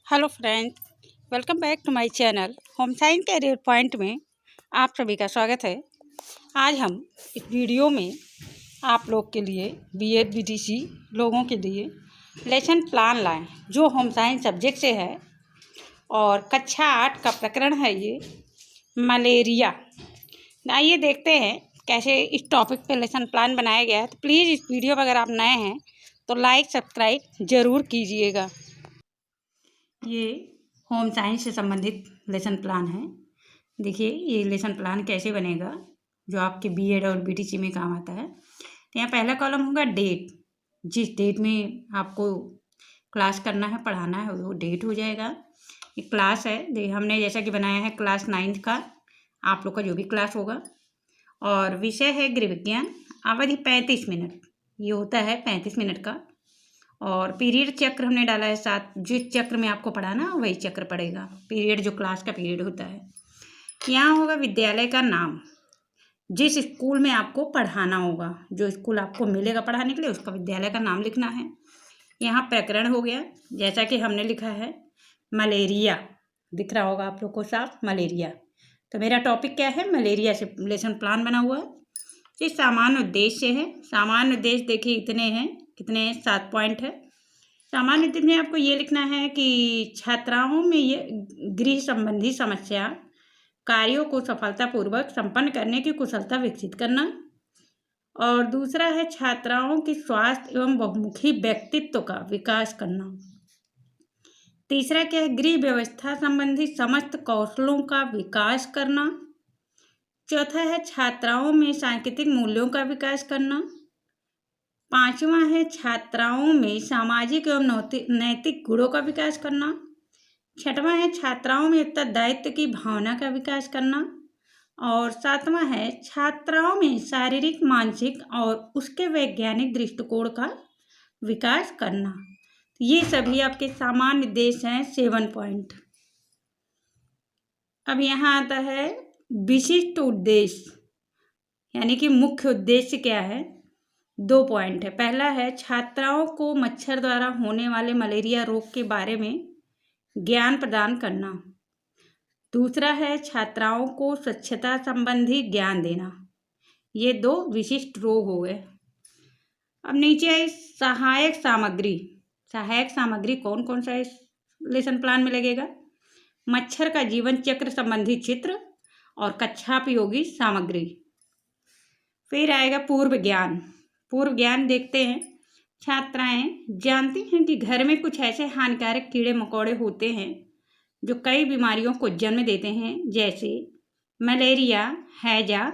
Hello friends, welcome back to my channel Home Science Career Point में आप सभी का स्वागत है। आज हम इस वीडियो में आप लोग के लिए बीएड बीटीसी लोगों के लिए लेसन प्लान लाएं जो होम साइंस सब्जेक्ट से है और कक्षा 8 का प्रकरण है ये मलेरिया। आइए देखते हैं कैसे इस टॉपिक पे लेसन प्लान बनाया गया है। तो प्लीज़ इस वीडियो पर अगर आप नए हैं तो लाइक सब्सक्राइब ज़रूर कीजिएगा। ये होम साइंस से संबंधित लेसन प्लान है। देखिए ये लेसन प्लान कैसे बनेगा जो आपके बीएड और बीटीसी में काम आता है। तो यहाँ पहला कॉलम होगा डेट, जिस डेट में आपको क्लास करना है, पढ़ाना है, वो डेट हो जाएगा। ये क्लास है, हमने जैसा कि बनाया है क्लास 9th का, आप लोग का जो भी क्लास होगा। और विषय है गृह विज्ञान, अवधि 35 मिनट, ये होता है 35 मिनट का। और पीरियड चक्र हमने डाला है 7, जिस चक्र में आपको पढ़ाना वही चक्र पड़ेगा, पीरियड जो क्लास का पीरियड होता है। यहाँ होगा विद्यालय का नाम, जिस स्कूल में आपको पढ़ाना होगा, जो स्कूल आपको मिलेगा पढ़ाने के लिए उसका विद्यालय का नाम लिखना है। यहाँ प्रकरण हो गया, जैसा कि हमने लिखा है मलेरिया, दिख रहा होगा आप लोग को साफ, मलेरिया। तो मेरा टॉपिक क्या है, मलेरिया से लेसन प्लान बना हुआ है। ये सामान्य उद्देश्य है। सामान्य उद्देश्य देखिए इतने हैं, कितने 7 पॉइंट है। सामान्य उद्देश्य में आपको ये लिखना है कि छात्राओं में ये गृह संबंधी समस्या कार्यों को सफलतापूर्वक संपन्न करने की कुशलता विकसित करना। और दूसरा है छात्राओं की स्वास्थ्य एवं बहुमुखी व्यक्तित्व का विकास करना। तीसरा क्या है, गृह व्यवस्था संबंधी समस्त कौशलों का विकास करना। चौथा है छात्राओं में सांकेतिक मूल्यों का विकास करना। पांचवा है छात्राओं में सामाजिक एवं नैतिक गुणों का विकास करना। छठवां है छात्राओं में उत्तरदायित्व की भावना का विकास करना। और सातवां है छात्राओं में शारीरिक, मानसिक और उसके वैज्ञानिक दृष्टिकोण का विकास करना। ये सभी आपके सामान्य उद्देश्य हैं, 7 पॉइंट। अब यहाँ आता है विशिष्ट उद्देश्य, यानी कि मुख्य उद्देश्य क्या है। 2 पॉइंट है। पहला है छात्राओं को मच्छर द्वारा होने वाले मलेरिया रोग के बारे में ज्ञान प्रदान करना। दूसरा है छात्राओं को स्वच्छता संबंधी ज्ञान देना। ये 2 विशिष्ट रोग हो गए। अब नीचे है सहायक सामग्री। सहायक सामग्री कौन कौन सा इस लेसन प्लान में लगेगा, मच्छर का जीवन चक्र संबंधी चित्र और कक्षापयोगी सामग्री। फिर आएगा पूर्व ज्ञान। पूर्व ज्ञान देखते हैं, छात्राएं जानती हैं कि घर में कुछ ऐसे हानिकारक कीड़े मकोड़े होते हैं जो कई बीमारियों को जन्म देते हैं, जैसे मलेरिया, हैजा,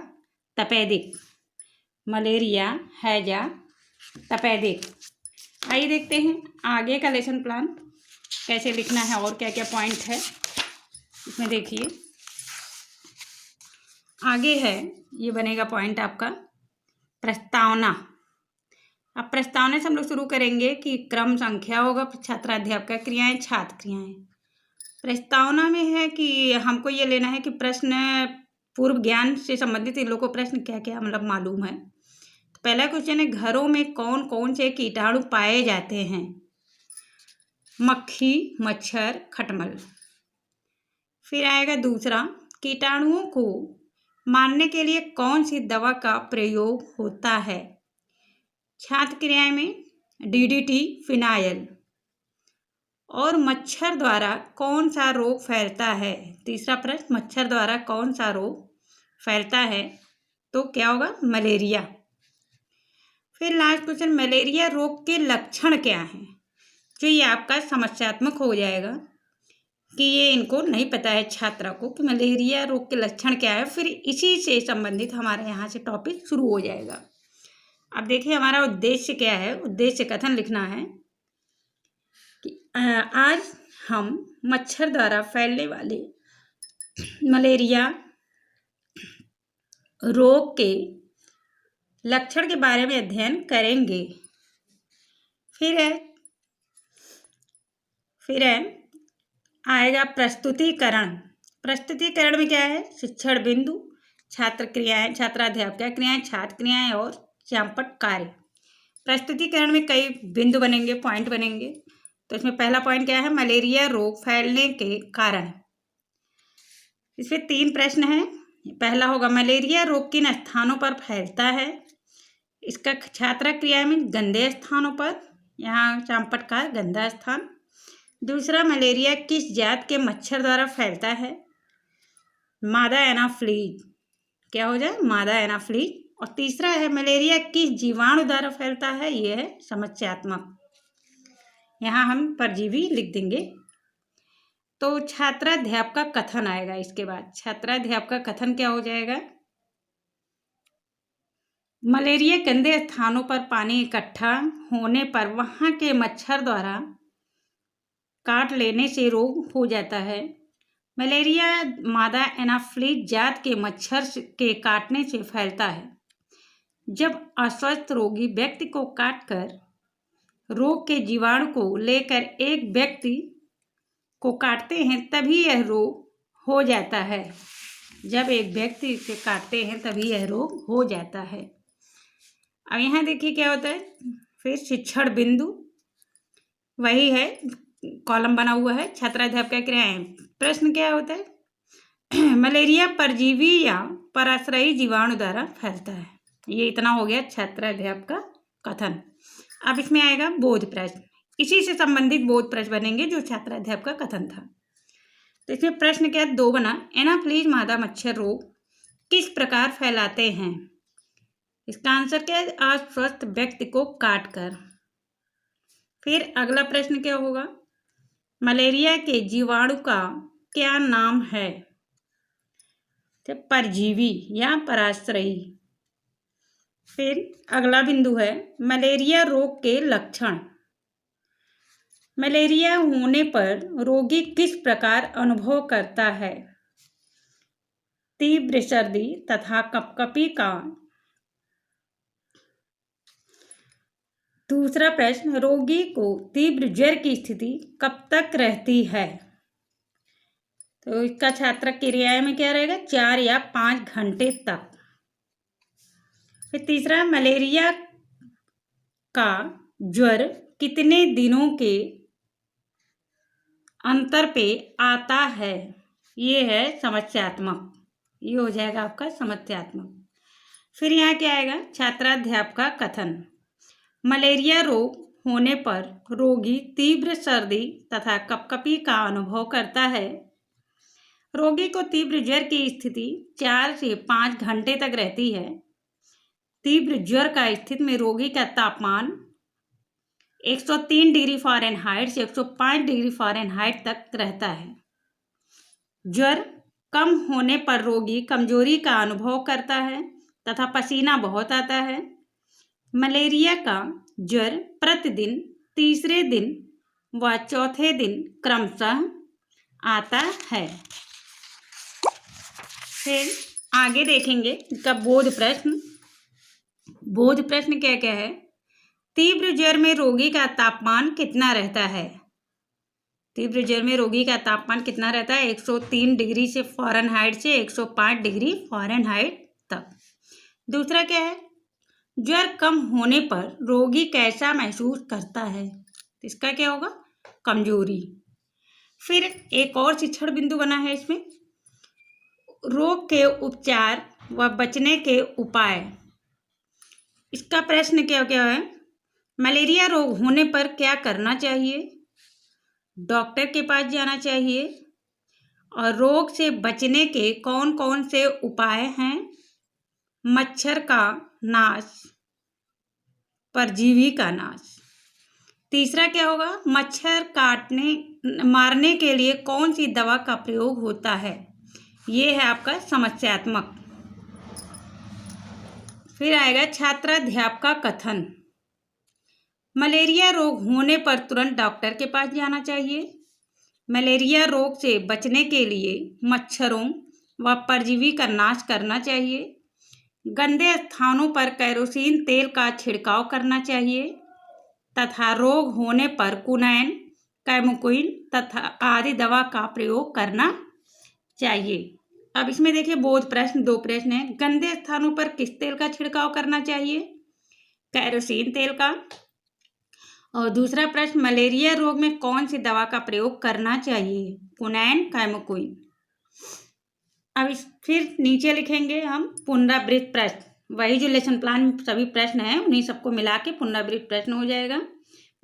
तपेदिक। मलेरिया, हैजा, तपेदिक। आइए देखते हैं आगे का लेसन प्लान कैसे लिखना है और क्या क्या पॉइंट है इसमें। देखिए आगे है, ये बनेगा पॉइंट आपका प्रस्तावना। अब प्रस्तावना से हम लोग शुरू करेंगे कि क्रम संख्या होगा, छात्राध्यापक क्रियाएं, छात्र क्रियाएं। प्रस्तावना में है कि हमको ये लेना है कि प्रश्न पूर्व ज्ञान से संबंधित इन लोगों को प्रश्न क्या क्या मतलब मालूम है। तो पहला क्वेश्चन है घरों में कौन कौन से कीटाणु पाए जाते हैं, मक्खी, मच्छर, खटमल। फिर आएगा दूसरा, कीटाणुओं को मारने के लिए कौन सी दवा का प्रयोग होता है। छात्र क्रियाएं में डीडीटी, फिनाइल। और मच्छर द्वारा कौन सा रोग फैलता है। तीसरा प्रश्न, मच्छर द्वारा कौन सा रोग फैलता है, तो क्या होगा, मलेरिया। फिर लास्ट क्वेश्चन, मलेरिया रोग के लक्षण क्या हैं। जो ये आपका समस्यात्मक हो जाएगा कि ये इनको नहीं पता है छात्रा को कि मलेरिया रोग के लक्षण क्या है। फिर इसी से संबंधित हमारे यहाँ से टॉपिक शुरू हो जाएगा। अब देखिए हमारा उद्देश्य क्या है। उद्देश्य कथन लिखना है कि आज हम मच्छर द्वारा फैलने वाले मलेरिया रोग के लक्षण के बारे में अध्ययन करेंगे। फिर है आएगा प्रस्तुतिकरण। प्रस्तुतिकरण में क्या है, शिक्षण बिंदु, छात्र क्रियाएं, छात्राध्यापक क्रियाएं, छात्र क्रियाएं और चंपट कार्य। प्रस्तुतिकरण में कई बिंदु बनेंगे, पॉइंट बनेंगे। तो इसमें पहला पॉइंट क्या है, मलेरिया रोग फैलने के कारण। इसमें 3 प्रश्न हैं। पहला होगा मलेरिया रोग किन स्थानों पर फैलता है। इसका छात्रा क्रिया में गंदे स्थानों पर, यहाँ चांपट का गंदा स्थान। दूसरा, मलेरिया किस जात के मच्छर द्वारा फैलता है। मादा एनाफ्लीज, क्या हो जाए, मादा एनाफ्लीज। और तीसरा है मलेरिया किस जीवाणु द्वारा फैलता है, ये है समस्यात्मक। यहाँ हम परजीवी लिख देंगे। तो छात्राध्याप का कथन आएगा। इसके बाद छात्राध्याप का कथन क्या हो जाएगा, मलेरिया गंदे स्थानों पर पानी इकट्ठा होने पर वहाँ के मच्छर द्वारा काट लेने से रोग हो जाता है। मलेरिया मादा एनाफ्लीज जात के मच्छर के काटने से फैलता है। जब अस्वस्थ रोगी व्यक्ति को काटकर रोग के जीवाणु को लेकर एक व्यक्ति को काटते हैं तभी यह रोग हो जाता है। जब एक व्यक्ति से काटते हैं तभी यह रोग हो जाता है। अब यहाँ देखिए क्या होता है, फिर शिक्षण बिंदु वही है, कॉलम बना हुआ है। छात्राध्याप क्या कह रहे हैं, प्रश्न क्या होता है, मलेरिया परजीवी या पराश्रयी जीवाणु द्वारा फैलता है। ये इतना हो गया छात्राध्याप का कथन। अब इसमें आएगा बोध प्रश्न। इसी से संबंधित बोध प्रश्न बनेंगे जो छात्राध्याप का कथन था। तो इसमें प्रश्न क्या 2 बना, एनाफ्लीज मादा मच्छर रोग किस प्रकार फैलाते हैं। इसका आंसर क्या है, अस्वस्थ व्यक्ति को काटकर। फिर अगला प्रश्न क्या होगा, मलेरिया के जीवाणु का क्या नाम है, तो परजीवी या पराश्रयी। फिर अगला बिंदु है मलेरिया रोग के लक्षण। मलेरिया होने पर रोगी किस प्रकार अनुभव करता है, तीव्र सर्दी तथा कपकपी का। दूसरा प्रश्न, रोगी को तीव्र ज्वर की स्थिति कब तक रहती है। तो इसका छात्र क्रिया में क्या रहेगा, 4 या 5 घंटे तक। फिर तीसरा, मलेरिया का ज्वर कितने दिनों के अंतर पे आता है, ये है समस्यात्मक। ये हो जाएगा आपका समस्यात्मक। फिर यहाँ क्या आएगा, छात्राध्याप का कथन। मलेरिया रोग होने पर रोगी तीव्र सर्दी तथा कपकपी का अनुभव करता है। रोगी को तीव्र ज्वर की स्थिति 4 से 5 घंटे तक रहती है। तीव्र ज्वर का स्थिति में रोगी का तापमान 103 डिग्री फ़ारेनहाइट से 105 डिग्री फ़ारेनहाइट तक रहता है। ज्वर कम होने पर रोगी कमजोरी का अनुभव करता है तथा पसीना बहुत आता है। मलेरिया का ज्वर प्रतिदिन तीसरे दिन व चौथे दिन क्रमशः आता है। फिर आगे देखेंगे इसका बोध प्रश्न। बोध प्रश्न क्या क्या है, तीव्र ज्वर में रोगी का तापमान कितना रहता है। तीव्र ज्वर में रोगी का तापमान कितना रहता है, 103 डिग्री से फ़ारेनहाइट से 105 डिग्री फ़ारेनहाइट तक। दूसरा क्या है, ज्वर कम होने पर रोगी कैसा महसूस करता है, इसका क्या होगा, कमजोरी। फिर एक और शिक्षण बिंदु बना है इसमें, रोग के उपचार व बचने के उपाय। इसका प्रश्न क्या क्या है, मलेरिया रोग होने पर क्या करना चाहिए, डॉक्टर के पास जाना चाहिए, और रोग से बचने के कौन कौन से उपाय हैं, मच्छर का नाश, परजीवी का नाश। तीसरा क्या होगा, मच्छर मारने के लिए कौन सी दवा का प्रयोग होता है, ये है आपका समस्यात्मक। फिर आएगा छात्राध्याप का कथन। मलेरिया रोग होने पर तुरंत डॉक्टर के पास जाना चाहिए। मलेरिया रोग से बचने के लिए मच्छरों व परजीवी का नाश करना चाहिए। गंदे स्थानों पर केरोसिन तेल का छिड़काव करना चाहिए तथा रोग होने पर कुनैन, कैमोक्विन तथा आदि दवा का प्रयोग करना चाहिए। अब इसमें देखिए बोध प्रश्न 2 प्रश्न हैं। गंदे स्थानों पर किस तेल का छिड़काव करना चाहिए, केरोसिन तेल का। और दूसरा प्रश्न, मलेरिया रोग में कौन सी दवा का प्रयोग करना चाहिए? क्विनाइन, काइमोकुइन। अब फिर नीचे लिखेंगे हम पुनरावृत्त प्रश्न, वही जो लेसन प्लान में सभी प्रश्न हैं उन्हीं सबको मिला के पुनरावृत्त प्रश्न हो जाएगा।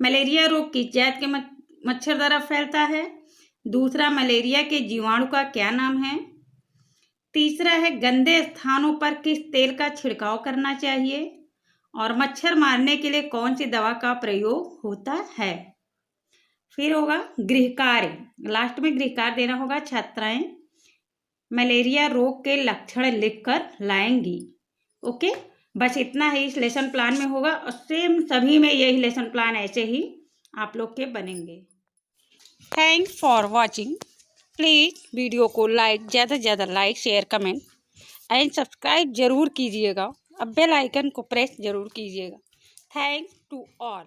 मलेरिया रोग किस जात के मच्छर द्वारा फैलता है? दूसरा, मलेरिया के जीवाणु का क्या नाम है? तीसरा है, गंदे स्थानों पर किस तेल का छिड़काव करना चाहिए? और मच्छर मारने के लिए कौन सी दवा का प्रयोग होता है? फिर होगा गृह कार्य, लास्ट में गृह कार्य देना होगा। छात्राएं मलेरिया रोग के लक्षण लिखकर लाएंगी। ओके, बस इतना ही इस लेसन प्लान में होगा और सेम सभी में यही लेसन प्लान ऐसे ही आप लोग के बनेंगे। Thanks for watching. Please video को ज़्यादा से ज़्यादा like, share, comment and subscribe जरूर कीजिएगा। अब बेल आइकन को प्रेस जरूर कीजिएगा। Thanks to all.